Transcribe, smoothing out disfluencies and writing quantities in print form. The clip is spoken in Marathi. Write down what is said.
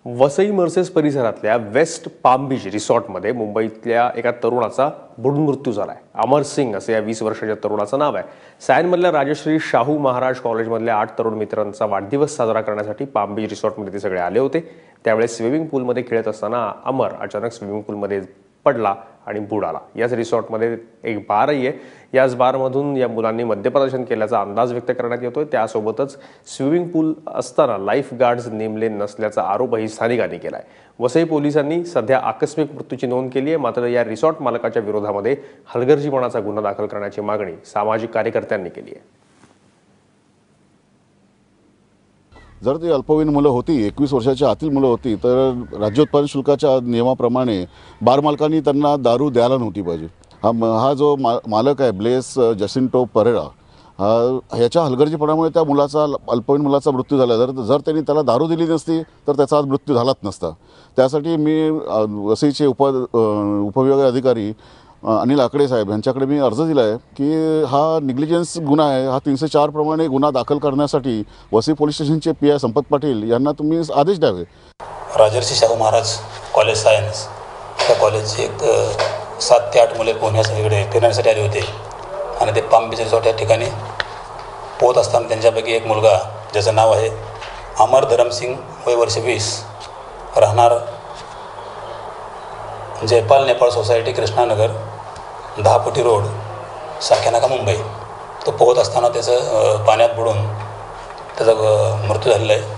वसई मर्सेस परिसरातल्या वेस्ट पाम बीच रिसॉर्टमध्ये मुंबईतल्या एका तरुणाचा बुडून मृत्यू झालाय. अमर सिंग असे या 20 वर्षाच्या तरुणाचं नाव आहे. सायनमधल्या राजश्री शाहू महाराज कॉलेजमधल्या 8 तरुण मित्रांचा वाढदिवस साजरा करण्यासाठी पाम बीच रिसॉर्टमध्ये ते सगळे आले होते. त्यावेळेस स्विमिंग पूलमध्ये खेळत असताना अमर अचानक स्विमिंग पूलमध्ये पडला आणि बुडाला. याच रिसॉर्टमध्ये एक बारही आहे. याच बारमधून या मुलांनी मद्यप्रदर्शन केल्याचा अंदाज व्यक्त करण्यात येतोय. त्यासोबतच स्विमिंग पूल असताना लाईफ गार्ड्स नेमले नसल्याचा आरोपही स्थानिकांनी केलाय. वसई पोलिसांनी सध्या आकस्मिक मृत्यूची नोंद केली आहे. मात्र या रिसॉर्ट मालकाच्या विरोधामध्ये हलगर्जीपणाचा गुन्हा दाखल करण्याची मागणी सामाजिक कार्यकर्त्यांनी केली आहे. जर ती अल्पवयीन मुलं होती, 21 वर्षाच्या आतील मुलं होती, तर राज्य उत्पादन शुल्काच्या नियमाप्रमाणे बार मालकांनी त्यांना दारू द्यायला नव्हती पाहिजे. हा जो मालक आहे ब्लेस जसिंटो परेरा, ह्याच्या हलगर्जीपणामुळे त्या अल्पवयीन मुलाचा मृत्यू झाला. जर त्यांनी त्याला दारू दिली नसती तर त्याचा आज मृत्यू झालाच नसता. त्यासाठी मी वसईचे उपविभागीय अधिकारी अनिल आकडे साहेब यांच्याकडे मी अर्ज दिला आहे की हा निग्लिजन्स गुन्हा आहे. हा 304 प्रमाणे गुन्हा दाखल करण्यासाठी वसई पोलीस स्टेशनचे PI संपत पाटील यांना तुम्ही आदेश द्यावे. राजर्षी शाहू महाराज कॉलेज सायन्स त्या कॉलेजचे एक 7 ते 8 मुले पोहण्यासाठी इकडे फिरण्यासाठी आले होते आणि ते पाम बीच रिसॉर्ट या ठिकाणी पोहत असताना त्यांच्यापैकी एक मुलगा ज्याचं नाव आहे अमर धरमसिंग, वय वर्ष 20, राहणार जयपाल नेपाळ सोसायटी, कृष्णानगर, 10 फुटी रोड, साख्यानाका, मुंबई. तो पोहत असताना त्याचं पाण्यात बुडून त्याचा मृत्यू झालेला आहे.